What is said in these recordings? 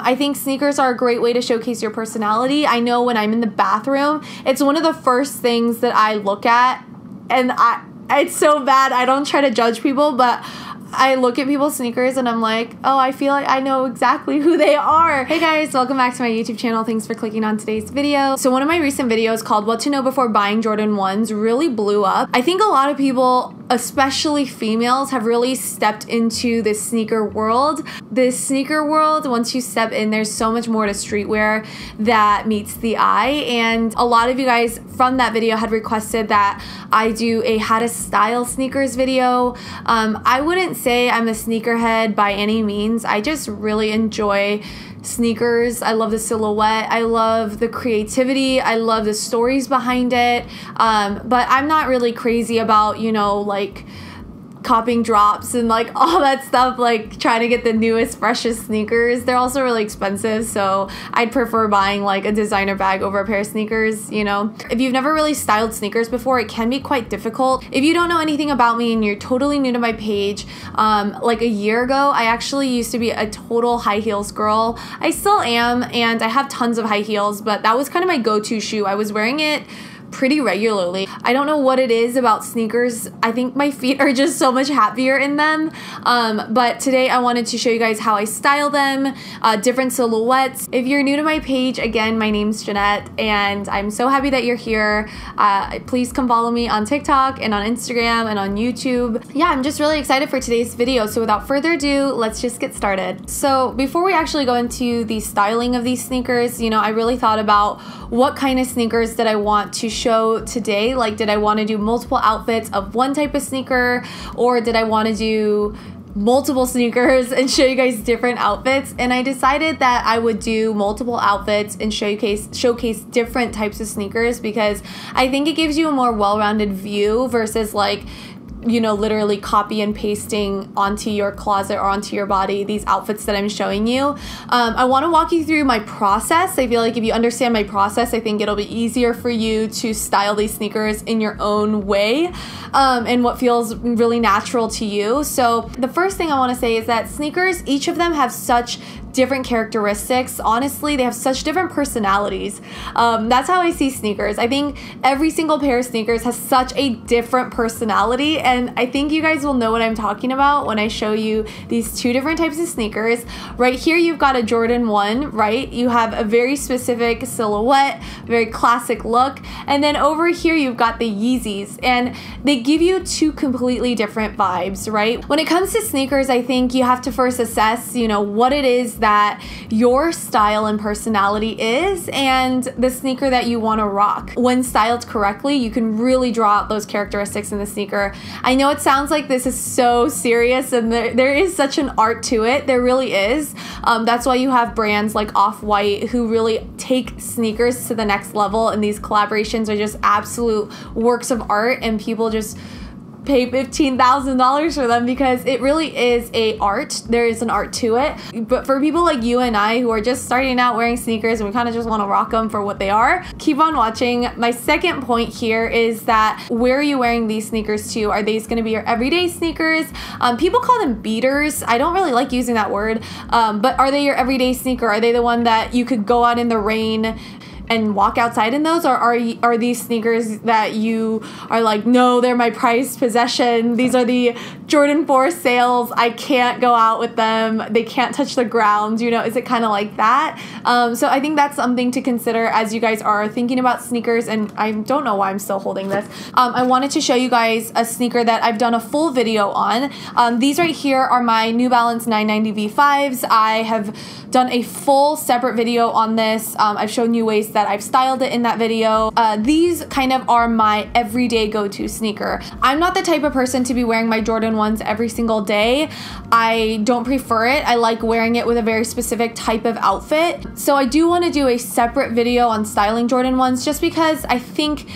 I think sneakers are a great way to showcase your personality. I know when I'm in the bathroom, it's one of the first things that I look at, and it's so bad. I don't try to judge people, but I look at people's sneakers and I'm like, oh, I feel like I know exactly who they are. Hey guys, welcome back to my YouTube channel. Thanks for clicking on today's video. So one of my recent videos called What to Know Before Buying Jordan 1s really blew up. I think a lot of people, especially females, have really stepped into this sneaker world. This sneaker world, once you step in, there's so much more to streetwear that meets the eye. And a lot of you guys from that video had requested that I do a how to style sneakers video. I wouldn't say I'm a sneakerhead by any means. I just really enjoy sneakers. I love the silhouette. I love the creativity. I love the stories behind it. But I'm not really crazy about, you know, like copying drops and like all that stuff, like trying to get the newest, freshest sneakers. They're also really expensive, so I'd prefer buying like a designer bag over a pair of sneakers, you know. If you've never really styled sneakers before, it can be quite difficult. If you don't know anything about me and you're totally new to my page, like a year ago, I actually used to be a total high heels girl. I still am, and I have tons of high heels, but that was kind of my go-to shoe. I was wearing it pretty regularly. I don't know what it is about sneakers. I think my feet are just so much happier in them. But today I wanted to show you guys how I style them, different silhouettes. If you're new to my page, again, my name's Jeanette, and I'm so happy that you're here. Please come follow me on TikTok and on Instagram and on YouTube. Yeah, I'm just really excited for today's video. So without further ado, let's just get started. So before we actually go into the styling of these sneakers, you know, I really thought about what kind of sneakers did I want to show today. Like, did I want to do multiple outfits of one type of sneaker, or did I want to do multiple sneakers and show you guys different outfits? And I decided that I would do multiple outfits and showcase different types of sneakers, because I think it gives you a more well-rounded view versus like, you know, literally copy and pasting onto your closet or onto your body these outfits that I'm showing you. I want to walk you through my process. I feel like if you understand my process, I think it'll be easier for you to style these sneakers in your own way, and what feels really natural to you. So the first thing I want to say is that sneakers, each of them have such different characteristics. Honestly, they have such different personalities. That's how I see sneakers. I think every single pair of sneakers has such a different personality, and I think you guys will know what I'm talking about when I show you these two different types of sneakers. Right here, you've got a Jordan 1, right? You have a very specific silhouette, very classic look, and then over here, you've got the Yeezys, and they give you two completely different vibes, right? When it comes to sneakers, I think you have to first assess, you know, what it is that your style and personality is, and the sneaker that you want to rock. When styled correctly, you can really draw out those characteristics in the sneaker. I know it sounds like this is so serious, and there is such an art to it. There really is. That's why you have brands like Off-White who really take sneakers to the next level, and these collaborations are just absolute works of art, and people just pay $15,000 for them because it really is a art. There is an art to it. But for people like you and I who are just starting out wearing sneakers and we kind of just want to rock them for what they are, keep on watching. My second point here is that where are you wearing these sneakers to? Are these going to be your everyday sneakers? People call them beaters. I don't really like using that word, but are they your everyday sneaker? Are they the one that you could go out in the rain and walk outside in those, or are these sneakers that you are like, no, they're my prized possession, these are the Jordan 4 sales, I can't go out with them, they can't touch the ground, you know? Is it kind of like that? So I think that's something to consider as you guys are thinking about sneakers. And I don't know why I'm still holding this. I wanted to show you guys a sneaker that I've done a full video on. These right here are my New Balance 990 V5s. I have done a full separate video on this. I've shown you ways that I've styled it in that video. These kind of are my everyday go-to sneaker. I'm not the type of person to be wearing my Jordan 1s every single day. I don't prefer it. I like wearing it with a very specific type of outfit. So I do want to do a separate video on styling Jordan 1s, just because I think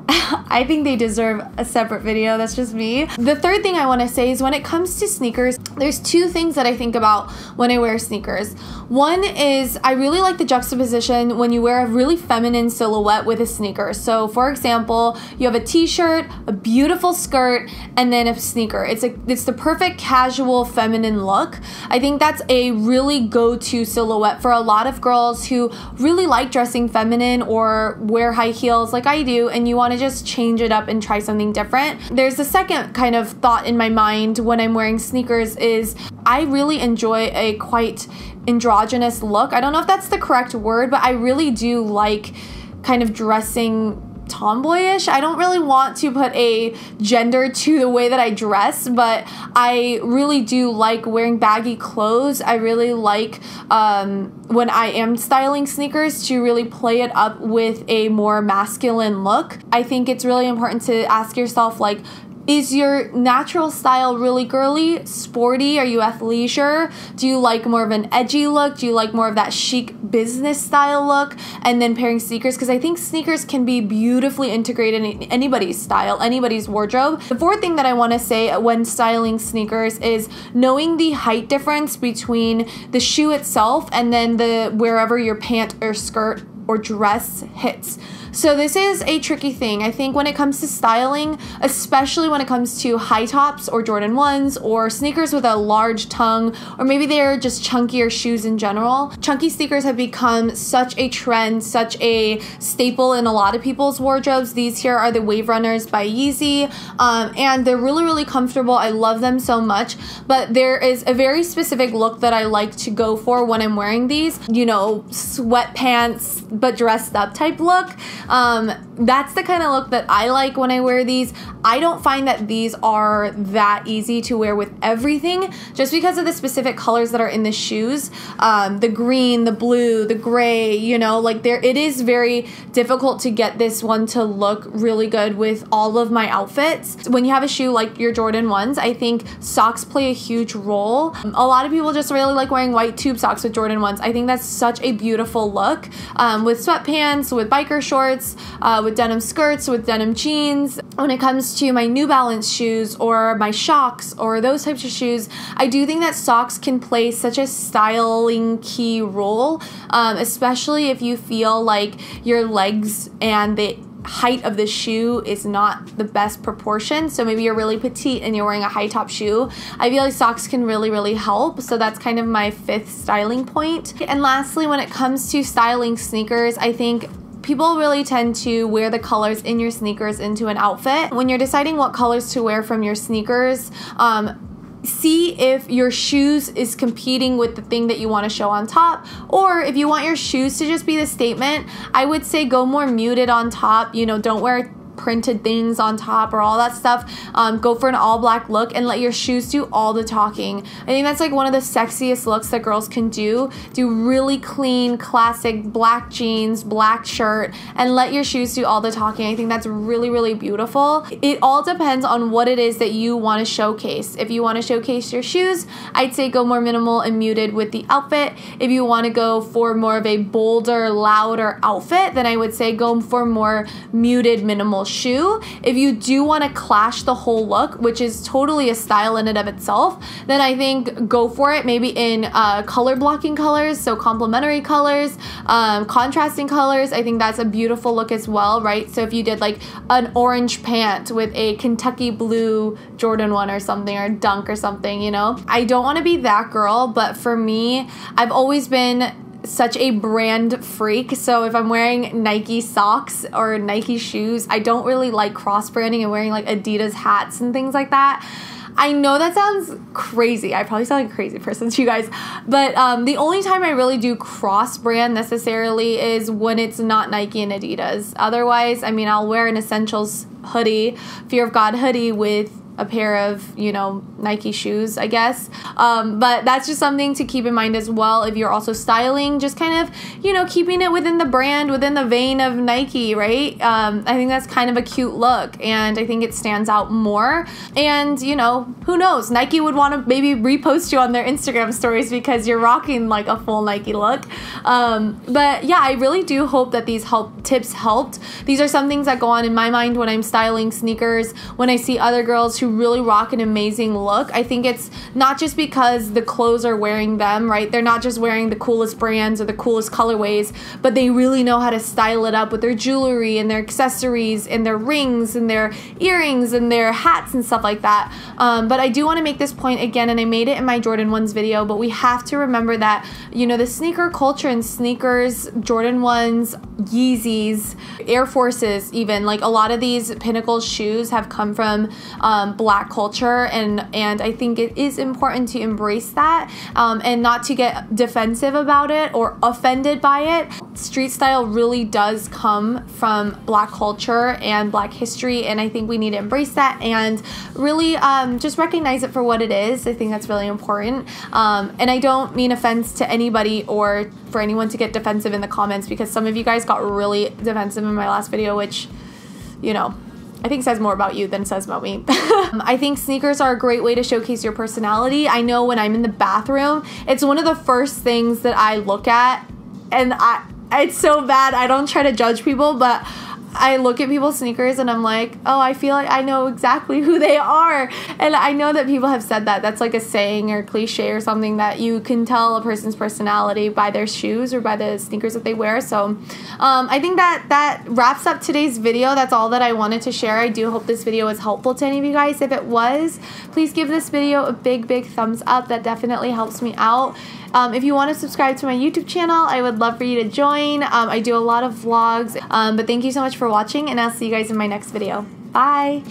I think they deserve a separate video. That's just me. The third thing I want to say is when it comes to sneakers, there's two things that I think about when I wear sneakers. One is I really like the juxtaposition when you wear a really feminine silhouette with a sneaker. So for example, you have a t-shirt, a beautiful skirt, and then a sneaker. It's the perfect casual feminine look. I think that's a really go-to silhouette for a lot of girls who really like dressing feminine or wear high heels like I do, and you want to just change it up and try something different. There's a second kind of thought in my mind when I'm wearing sneakers is I really enjoy a quite androgynous look. I don't know if that's the correct word, but I really do like kind of dressing tomboyish. I don't really want to put a gender to the way that I dress, but I really do like wearing baggy clothes. I really like when I am styling sneakers to really play it up with a more masculine look. I think it's really important to ask yourself, like, is your natural style really girly, sporty? Are you athleisure? Do you like more of an edgy look? Do you like more of that chic business style look? And then pairing sneakers, because I think sneakers can be beautifully integrated in anybody's style, anybody's wardrobe. The fourth thing that I want to say when styling sneakers is knowing the height difference between the shoe itself and then wherever your pant or skirt or dress hits. So this is a tricky thing. I think when it comes to styling, especially when it comes to high tops or Jordan 1s or sneakers with a large tongue, or maybe they're just chunkier shoes in general, chunky sneakers have become such a trend, such a staple in a lot of people's wardrobes. These here are the Wave Runners by Yeezy, and they're really, really comfortable. I love them so much, but there is a very specific look that I like to go for when I'm wearing these, you know, sweatpants but dressed up type look. That's the kind of look that I like when I wear these. I don't find that these are that easy to wear with everything just because of the specific colors that are in the shoes. The green, the blue, the gray, you know, like it is very difficult to get this one to look really good with all of my outfits. When you have a shoe like your Jordan 1s, I think socks play a huge role. A lot of people just really like wearing white tube socks with Jordan 1s. I think that's such a beautiful look. With sweatpants, with biker shorts, with denim skirts, with denim jeans. When it comes to my New Balance shoes or my Shocks or those types of shoes, I do think that socks can play such a styling key role, especially if you feel like your legs and the height of the shoe is not the best proportion. So maybe you're really petite and you're wearing a high top shoe. I feel like socks can really, really help. So that's kind of my fifth styling point. And lastly, when it comes to styling sneakers, I think people really tend to wear the colors in your sneakers into an outfit. When you're deciding what colors to wear from your sneakers, see if your shoes is competing with the thing that you want to show on top, or if you want your shoes to just be the statement, I would say go more muted on top. You know, don't wear printed things on top or all that stuff. Go for an all black look and let your shoes do all the talking. I think that's like one of the sexiest looks that girls can do. Do really clean, classic black jeans, black shirt, and let your shoes do all the talking. I think that's really, really beautiful. It all depends on what it is that you want to showcase. If you want to showcase your shoes, I'd say go more minimal and muted with the outfit. If you want to go for more of a bolder, louder outfit, then I would say go for more muted, minimal shoe. If you do want to clash the whole look, which is totally a style in and of itself, then I think go for it maybe in color blocking colors, so complementary colors, contrasting colors. I think that's a beautiful look as well, right? So if you did like an orange pant with a Kentucky blue Jordan 1 or something, or Dunk or something, you know? I don't want to be that girl, but for me, I've always been such a brand freak. So if I'm wearing Nike socks or Nike shoes, I don't really like cross branding and wearing like Adidas hats and things like that. I know that sounds crazy. I probably sound like a crazy person to you guys, but the only time I really do cross brand necessarily is when it's not Nike and Adidas. Otherwise, I mean, I'll wear an Essentials hoodie, Fear of God hoodie with a pair of, you know, Nike shoes, I guess. But that's just something to keep in mind as well if you're also styling, just kind of, you know, keeping it within the brand, within the vein of Nike, right? I think that's kind of a cute look, and I think it stands out more. And, you know, who knows? Nike would want to maybe repost you on their Instagram stories because you're rocking like a full Nike look. But yeah, I really do hope that these tips helped. These are some things that go on in my mind when I'm styling sneakers, when I see other girls who really rock an amazing look. I think it's not just because the clothes are wearing them, right? They're not just wearing the coolest brands or the coolest colorways, but they really know how to style it up with their jewelry and their accessories and their rings and their earrings and their hats and stuff like that. But I do want to make this point again, and I made it in my Jordan 1s video, but we have to remember that, you know, the sneaker culture and sneakers, Jordan 1s, Yeezys, Air Forces even, like a lot of these pinnacle shoes have come from Black culture, and I think it is important to embrace that and not to get defensive about it or offended by it. Street style really does come from Black culture and Black history, and I think we need to embrace that and really just recognize it for what it is. I think that's really important. And I don't mean offense to anybody or for anyone to get defensive in the comments, because some of you guys got really defensive in my last video, which, you know, I think says more about you than it says about me. I think sneakers are a great way to showcase your personality. I know when I'm in the bathroom, it's one of the first things that I look at, and it's so bad. I don't try to judge people, but I look at people's sneakers and I'm like, oh, I feel like I know exactly who they are. And I know that people have said that. That's like a saying or cliche or something, that you can tell a person's personality by their shoes or by the sneakers that they wear. So I think that wraps up today's video. That's all that I wanted to share. I do hope this video was helpful to any of you guys. If it was, please give this video a big thumbs up. That definitely helps me out. If you want to subscribe to my YouTube channel, I would love for you to join. I do a lot of vlogs, but thank you so much for watching, and I'll see you guys in my next video. Bye!